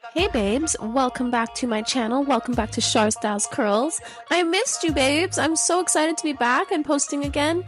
Hey babes, welcome back to my channel. Welcome back to Shar Styles Curls. I missed you babes. I'm so excited to be back and posting again.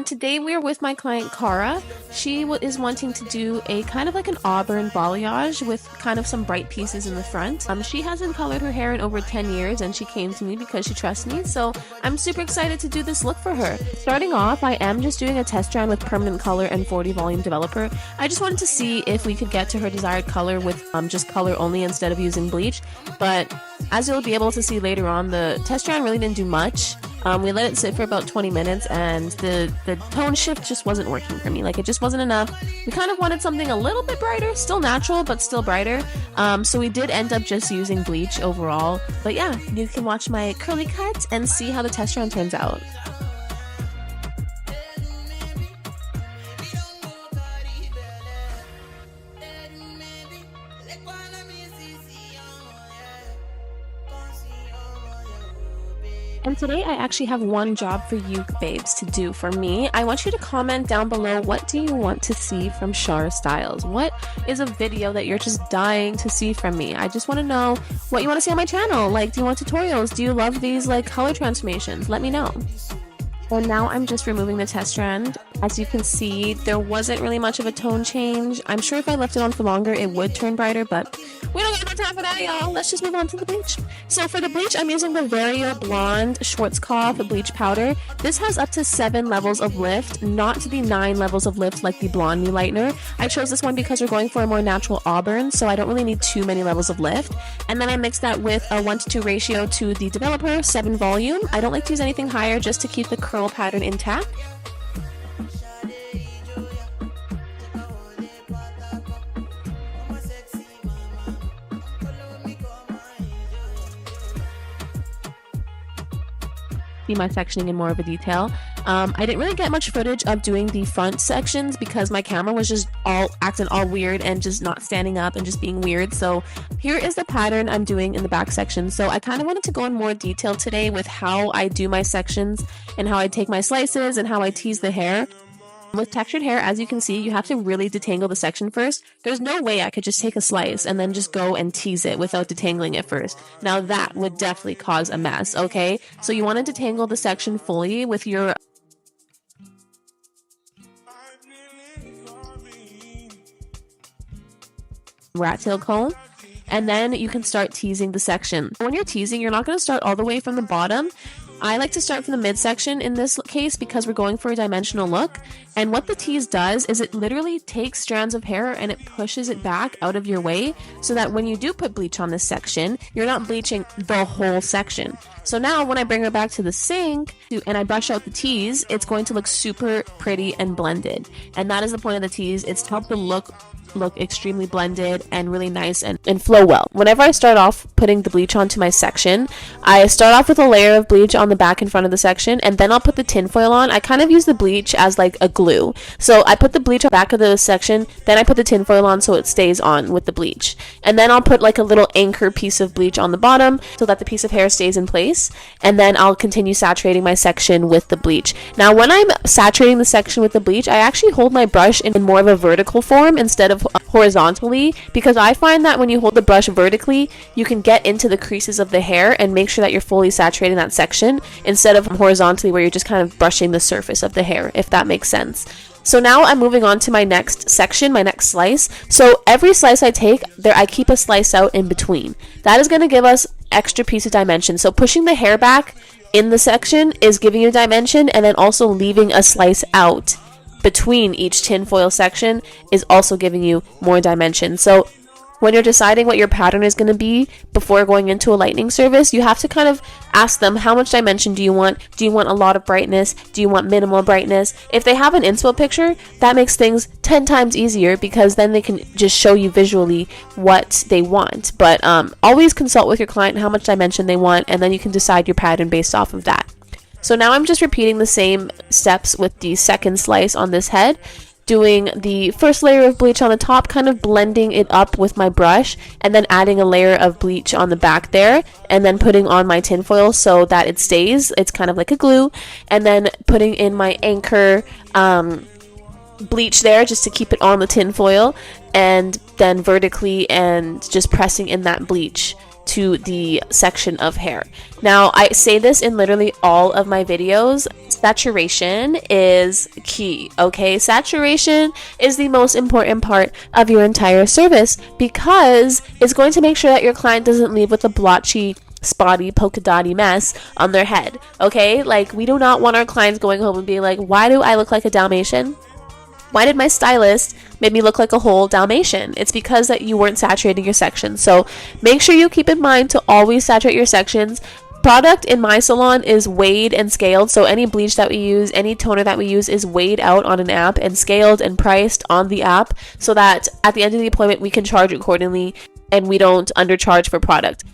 Today we're with my client Cara. She is wanting to do a kind of like an Auburn balayage with kind of some bright pieces in the front. She hasn't colored her hair in over 10 years and she came to me because she trusts me. So I'm super excited to do this look for her. Starting off, I am just doing a test strand with permanent color and 40 volume developer. I just wanted to see if we could get to her desired color with just color only instead of using bleach, but as you'll be able to see later on, the test strand really didn't do much. We let it sit for about 20 minutes and the tone shift just wasn't working for me. Like, it just wasn't enough. We kind of wanted something a little bit brighter, still natural but still brighter, so we did end up just using bleach overall. But yeah, you can watch my curly cut and see how the test strand turns out. And today I actually have one job for you babes to do for me. I want you to comment down below, what do you want to see from Shar Styles? What is a video that you're just dying to see from me? I just want to know what you want to see on my channel. Like, do you want tutorials? Do you love these like color transformations? Let me know. And now I'm just removing the test strand. As you can see, there wasn't really much of a tone change. I'm sure if I left it on for longer, it would turn brighter, but we don't got no time for that, y'all. Let's just move on to the bleach. So for the bleach, I'm using the Vario Blonde Schwarzkopf bleach powder. This has up to 7 levels of lift, not to be 9 levels of lift like the Blonde New Lightener. I chose this one because we're going for a more natural auburn, so I don't really need too many levels of lift. And then I mixed that with a 1:2 ratio to the developer, 7 volume. I don't like to use anything higher just to keep the curl pattern intact. See my sectioning in more of a detail. I didn't really get much footage of doing the front sections because my camera was just acting all weird and just not standing up and just being weird. So here is the pattern I'm doing in the back section. So I kind of wanted to go in more detail today with how I do my sections and how I take my slices and how I tease the hair. With textured hair, as you can see, you have to really detangle the section first. There's no way I could just take a slice and then just go and tease it without detangling it first. Now that would definitely cause a mess, okay? So you want to detangle the section fully with your rat tail comb, and then you can start teasing the section. When you're teasing, you're not going to start all the way from the bottom. I like to start from the midsection in this case because we're going for a dimensional look. And what the tease does is it literally takes strands of hair and it pushes it back out of your way so that when you do put bleach on this section, you're not bleaching the whole section. So now when I bring her back to the sink and I brush out the tease, it's going to look super pretty and blended. And that is the point of the tease. It's to help the look extremely blended and really nice and flow well. Whenever I start off putting the bleach onto my section, I start off with a layer of bleach on the back and front of the section, and then I'll put the tinfoil on. I kind of use the bleach as like a glue. So I put the bleach on the back of the section, then I put the tinfoil on so it stays on with the bleach. And then I'll put like a little anchor piece of bleach on the bottom so that the piece of hair stays in place. And then I'll continue saturating my section with the bleach. Now when I'm saturating the section with the bleach, I actually hold my brush in more of a vertical form instead of horizontally, because I find that when you hold the brush vertically, you can get into the creases of the hair and make sure that you're fully saturating that section instead of horizontally where you're just kind of brushing the surface of the hair, if that makes sense. So now I'm moving on to my next section, my next slice. So every slice I take, I keep a slice out in between. That is going to give us extra piece of dimension. So pushing the hair back in the section is giving you dimension, and then also leaving a slice out between each tinfoil section is also giving you more dimension. So when you're deciding what your pattern is going to be before going into a lightening service, you have to kind of ask them, how much dimension do you want? Do you want a lot of brightness? Do you want minimal brightness? If they have an inspo picture, that makes things 10 times easier because then they can just show you visually what they want. But always consult with your client how much dimension they want, and then you can decide your pattern based off of that. So now I'm just repeating the same steps with the second slice on this head, doing the first layer of bleach on the top, kind of blending it up with my brush, and then adding a layer of bleach on the back there, and then putting on my tinfoil so that it stays. It's kind of like a glue, and then putting in my anchor bleach there just to keep it on the tinfoil. and then vertically and just pressing in that bleach to the section of hair. Now, I say this in literally all of my videos. Saturation is key, okay? Saturation is the most important part of your entire service because it's going to make sure that your client doesn't leave with a blotchy, spotty, polka dotty mess on their head, okay? Like, we do not want our clients going home and being like, why do I look like a Dalmatian? Why did my stylist make me look like a whole Dalmatian? It's because that you weren't saturating your sections. So make sure you keep in mind to always saturate your sections. Product in my salon is weighed and scaled, so any bleach that we use, any toner that we use is weighed out on an app and scaled and priced on the app so that at the end of the appointment we can charge accordingly and we don't undercharge for product.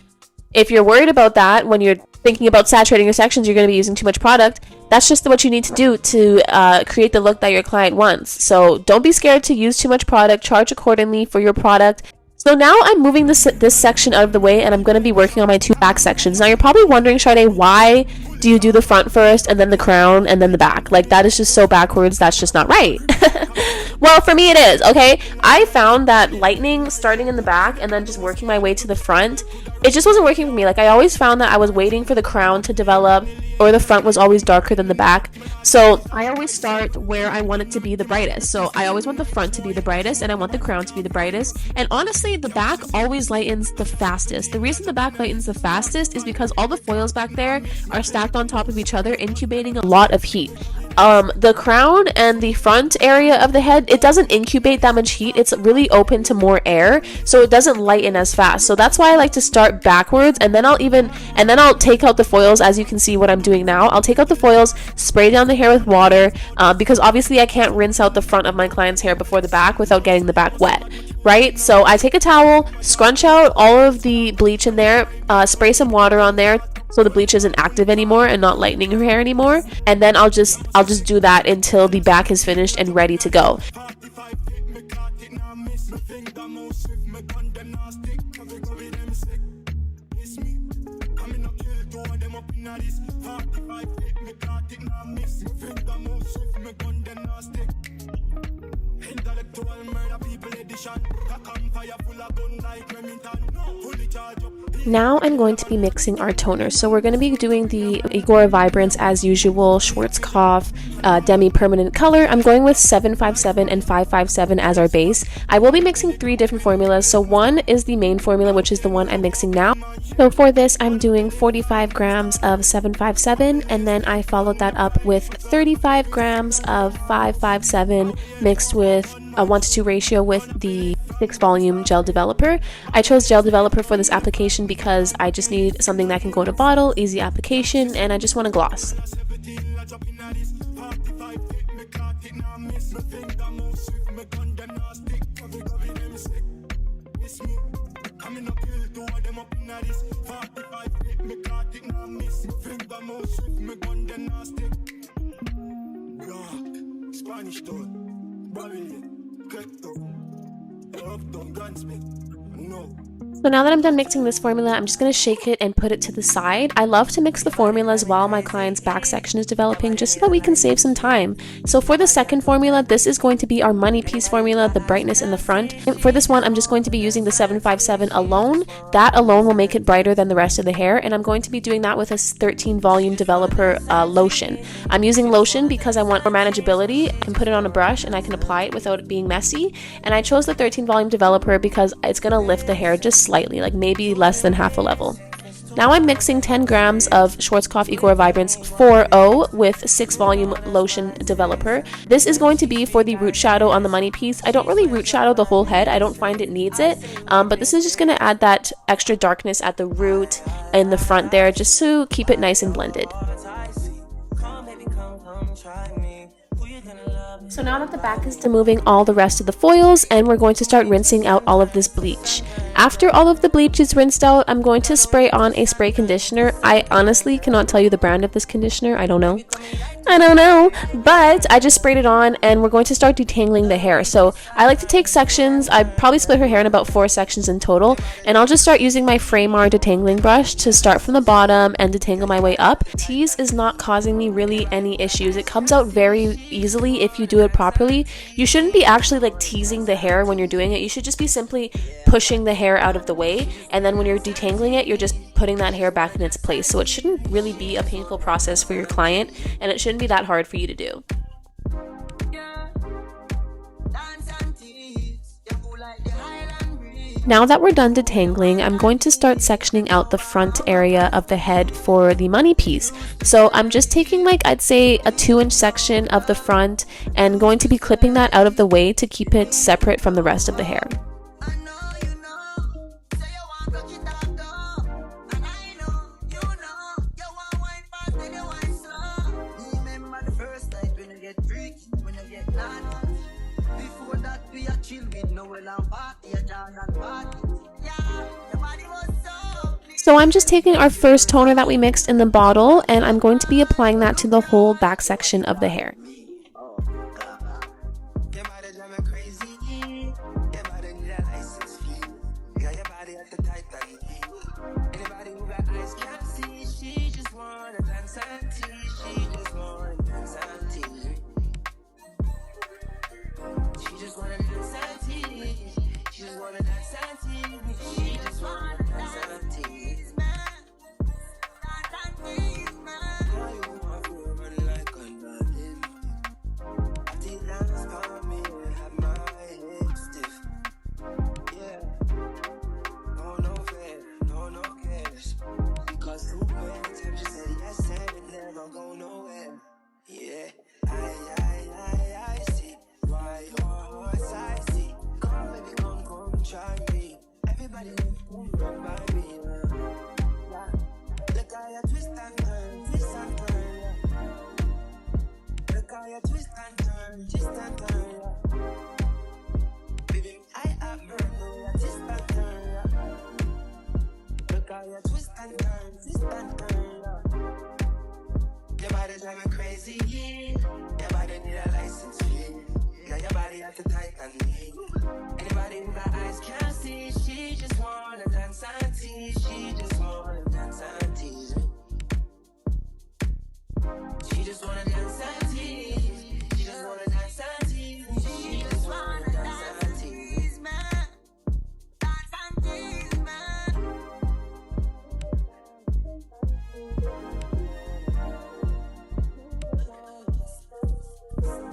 If you're worried about that when you're thinking about saturating your sections, you're going to be using too much product. That's just what you need to do to create the look that your client wants. So don't be scared to use too much product. Charge accordingly for your product. So now I'm moving this section out of the way and I'm going to be working on my 2 back sections. Now you're probably wondering, Sade, why do you do the front first and then the crown and then the back? Like, that is just so backwards. That's just not right. Well, for me it is, okay? I found that lightening, starting in the back and then just working my way to the front, it just wasn't working for me. Like, I always found that I was waiting for the crown to develop or the front was always darker than the back. So I always start where I want it to be the brightest. So I always want the front to be the brightest and I want the crown to be the brightest. And honestly, the back always lightens the fastest. The reason the back lightens the fastest is because all the foils back there are stacked on top of each other, incubating a lot of heat. The crown and the front area of the head, it doesn't incubate that much heat. It's really open to more air, so it doesn't lighten as fast. So that's why I like to start backwards, and then I'll take out the foils. As you can see what I'm doing now, I'll take out the foils, spray down the hair with water, because obviously I can't rinse out the front of my client's hair before the back without getting the back wet, right? So I take a towel, scrunch out all of the bleach in there, spray some water on there so the bleach isn't active anymore and not lightening her hair anymore, and then I'll just do that until the back is finished and ready to go. Now I'm going to be mixing our toner. So we're going to be doing the Igor Vibrance as usual, Schwarzkopf demi-permanent color. I'm going with 757 and 557 as our base. I will be mixing 3 different formulas. So one is the main formula, which is the one I'm mixing now. So for this, I'm doing 45 grams of 757, and then I followed that up with 35 grams of 557 mixed with a 1:2 ratio with the 6 volume gel developer. I chose gel developer for this application because I just need something that can go in a bottle, easy application, and I just want a gloss. So now that I'm done mixing this formula, I'm just going to shake it and put it to the side. I love to mix the formulas while my client's back section is developing just so that we can save some time. So for the second formula, this is going to be our money piece formula, the brightness in the front. And for this one, I'm just going to be using the 757 alone. That alone will make it brighter than the rest of the hair, and I'm going to be doing that with a 13 volume developer lotion. I'm using lotion because I want more manageability. I can put it on a brush and I can apply it without it being messy. And I chose the 13 volume developer because it's going to lift the hair just slightly, like maybe less than half a level. Now I'm mixing 10 grams of Schwarzkopf Igor Vibrance 4.0 with 6 volume lotion developer. This is going to be for the root shadow on the money piece. I don't really root shadow the whole head. I don't find it needs it, but this is just going to add that extra darkness at the root and the front there just to keep it nice and blended. So now that the back is removing all the rest of the foils, and we're going to start rinsing out all of this bleach. After all of the bleach is rinsed out, I'm going to spray on a spray conditioner. I honestly cannot tell you the brand of this conditioner. I don't know, but I just sprayed it on and we're going to start detangling the hair. So I like to take sections. I probably split her hair in about 4 sections in total, and I'll just start using my Framar detangling brush to start from the bottom and detangle my way up. Tease is not causing me really any issues. It comes out very easily if you do do it properly, you shouldn't be actually like teasing the hair when you're doing it. You should just be simply pushing the hair out of the way, and then when you're detangling it, you're just putting that hair back in its place. So it shouldn't really be a painful process for your client, and it shouldn't be that hard for you to do. Now that we're done detangling, I'm going to start sectioning out the front area of the head for the money piece. So I'm just taking like, I'd say a 2-inch section of the front and going to be clipping that out of the way to keep it separate from the rest of the hair. So I'm just taking our first toner that we mixed in the bottle, and I'm going to be applying that to the whole back section of the hair.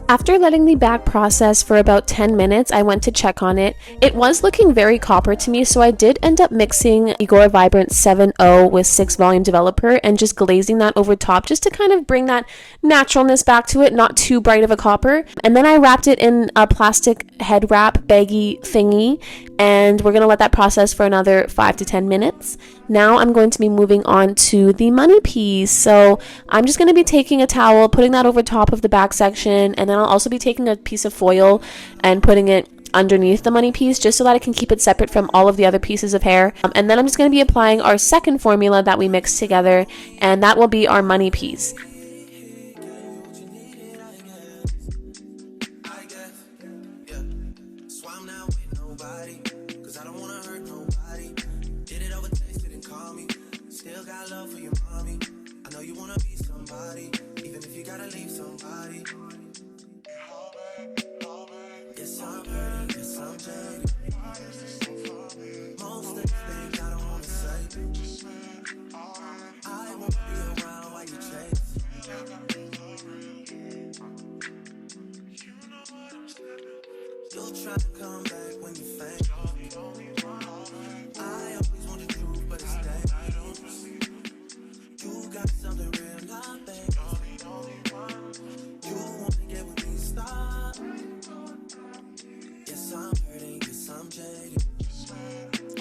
After letting the back process for about 10 minutes, I went to check on it. It was looking very copper to me, so I did end up mixing Igor Vibrant 7.0 with 6 volume developer and just glazing that over top just to kind of bring that naturalness back to it, not too bright of a copper. And then I wrapped it in a plastic head wrap baggy thingy, and we're going to let that process for another 5 to 10 minutes. Now I'm going to be moving on to the money piece. So I'm just going to be taking a towel, putting that over top of the back section, and then I'll also be taking a piece of foil and putting it underneath the money piece just so that I can keep it separate from all of the other pieces of hair. And then I'm just going to be applying our second formula that we mixed together, and that will be our money piece.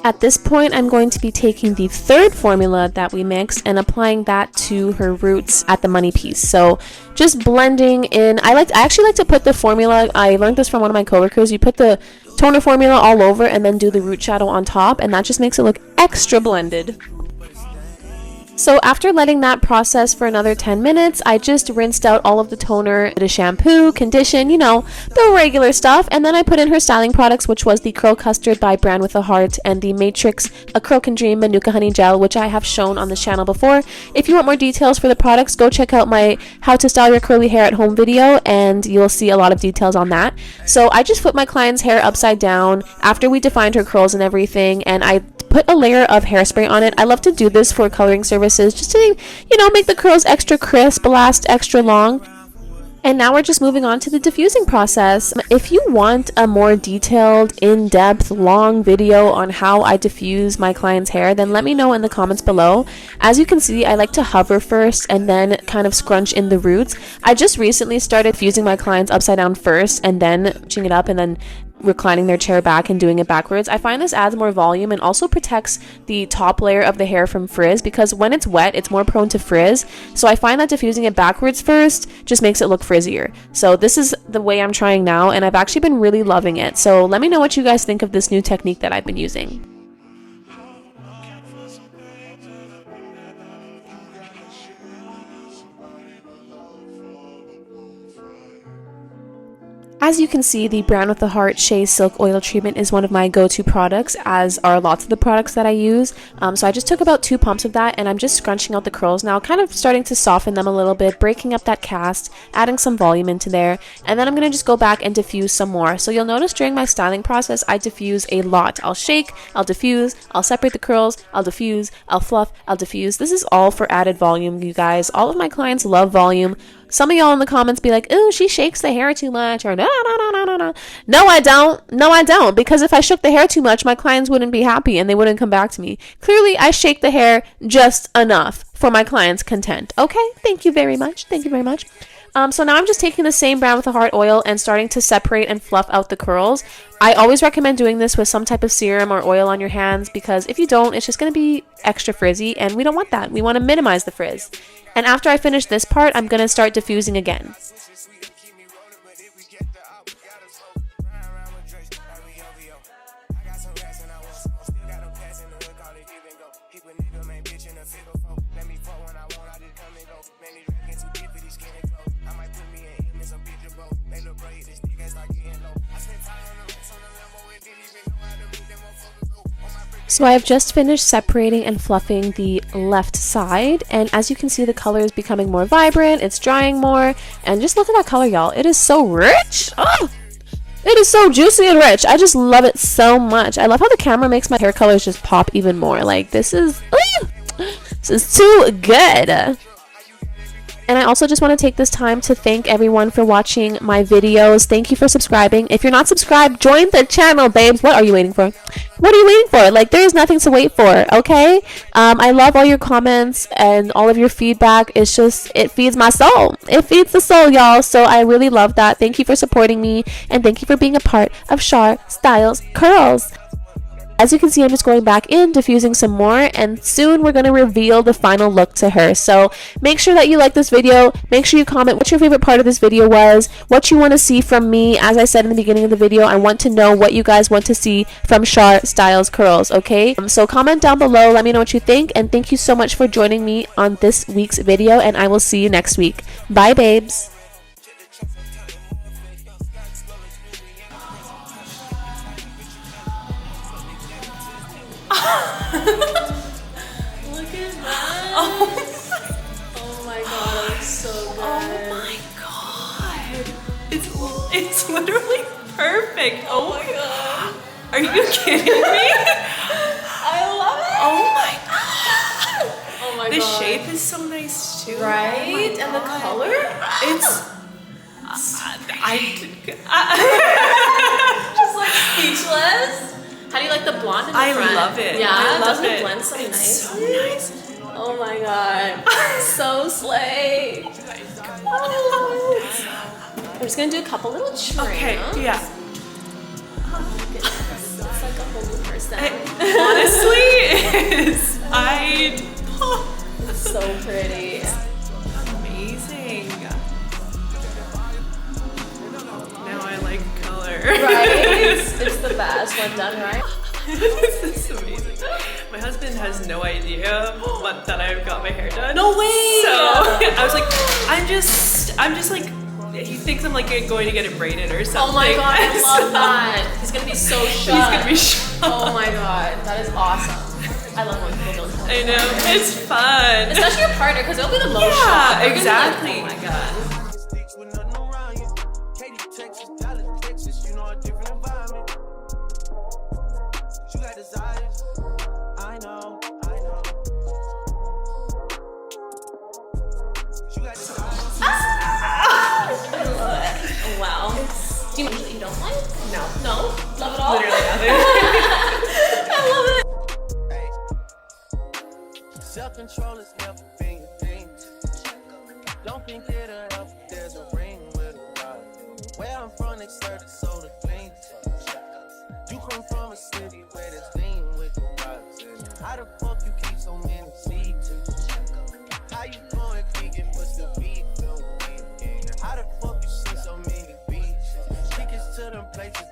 At this point, I'm going to be taking the third formula that we mixed and applying that to her roots at the money piece. So just blending in. I actually like to put the formula, I learned this from one of my coworkers, you put the toner formula all over and then do the root shadow on top, and that just makes it look extra blended. So after letting that process for another 10 minutes, I just rinsed out all of the toner, the shampoo, condition, you know, the regular stuff, and then I put in her styling products, which was the Curl Custard by Brand with a Heart and the Matrix A Curl Can Dream Manuka Honey Gel, which I have shown on this channel before. If you want more details for the products, go check out my How to Style Your Curly Hair at Home video, and you'll see a lot of details on that. So I just flipped my client's hair upside down after we defined her curls and everything, and I put a layer of hairspray on it. I love to do this for coloring services just to, you know, make the curls extra crisp, last extra long. And now we're just moving on to the diffusing process. If you want a more detailed, in-depth, long video on how I diffuse my client's hair, then let me know in the comments below. As you can see, I like to hover first and then kind of scrunch in the roots. I just recently started fusing my clients upside down first and then scrunching it up and then reclining their chair back and doing it backwards. I find this adds more volume and also protects the top layer of the hair from frizz, because when it's wet it's more prone to frizz. So I find that diffusing it backwards first just makes it look frizzier. So this is the way I'm trying now, and I've actually been really loving it. So let me know what you guys think of this new technique that I've been using. As you can see, the Brand with the Heart Shea Silk Oil Treatment is one of my go-to products, as are lots of the products that I use. So I just took about 2 pumps of that, and I'm just scrunching out the curls now, kind of starting to soften them a little bit, breaking up that cast, adding some volume into there, and then I'm going to just go back and diffuse some more. So you'll notice during my styling process, I diffuse a lot. I'll shake, I'll diffuse, I'll separate the curls, I'll diffuse, I'll fluff, I'll diffuse. This is all for added volume, you guys. All of my clients love volume. Some of y'all in the comments be like, ooh, she shakes the hair too much, or no. No, I don't, because if I shook the hair too much, my clients wouldn't be happy and they wouldn't come back to me. Clearly, I shake the hair just enough for my clients' content. Okay, thank you very much. So now I'm just taking the same Brand with the Heart oil and starting to separate and fluff out the curls. I always recommend doing this with some type of serum or oil on your hands, because if you don't, it's just going to be extra frizzy, and we don't want that. We want to minimize the frizz. And after I finish this part, I'm going to start diffusing again. So I have just finished separating and fluffing the left side, and as you can see, the color is becoming more vibrant, it's drying more, and just look at that color, y'all. It is so rich. Oh, it is so juicy and rich. I just love it so much. I love how the camera makes my hair colors just pop even more. Like, this is too good. And I also just want to take this time to thank everyone for watching my videos. Thank you for subscribing. If you're not subscribed, join the channel, babes. What are you waiting for? What are you waiting for? Like, there is nothing to wait for, okay? I love all your comments and all of your feedback. It's just, it feeds my soul. It feeds the soul, y'all. So I really love that. Thank you for supporting me, and thank you for being a part of Shea Styles Curls. As you can see, I'm just going back in, diffusing some more, and soon we're going to reveal the final look to her. So make sure that you like this video. Make sure you comment what your favorite part of this video was, what you want to see from me. As I said in the beginning of the video, I want to know what you guys want to see from Shea Styles Curls, okay? So comment down below, let me know what you think, and thank you so much for joining me on this week's video, and I will see you next week. Bye, babes. Look at that. Oh my god, that looks so good. Oh my god. It's literally perfect. Oh my god. Are you kidding me? I love it. Oh my god. Oh my god. The shape is so nice too. Right? Oh and the color? It's just like speechless. How do you like the blonde in the front? I love it. Yeah, doesn't it blend so nicely? So nice. Oh my god. So slay. I'm just gonna do a couple little trims. Okay, yeah. Oh my goodness. It's like a whole new person. Honestly, it is. So pretty. Amazing. Now I like color. Right? It's the best when done right. This is amazing. My husband has no idea that I've got my hair done. No way! So I was like, I'm just like, he thinks I'm like going to get it braided or something. Oh my god, I love that. He's gonna be so shocked. He's gonna be shocked. Oh my god, that is awesome. I love when people don't tell me. I know, it's fun. Especially your partner, because they'll be the most shocked. Yeah, exactly. Like, oh my god. Wow. Do you usually don't like? No. No? Love it all? Literally nothing. I love it. Self-control is never been your thing. Don't think it'll help if there's a ring with a rod. Where I'm from, they serve the soda clean. You come from a city where there's lean with the rocks. How the fuck you keep so many seeds? How you going vegan but still beef? How the fuck you see so many beaches? Tickets to them places.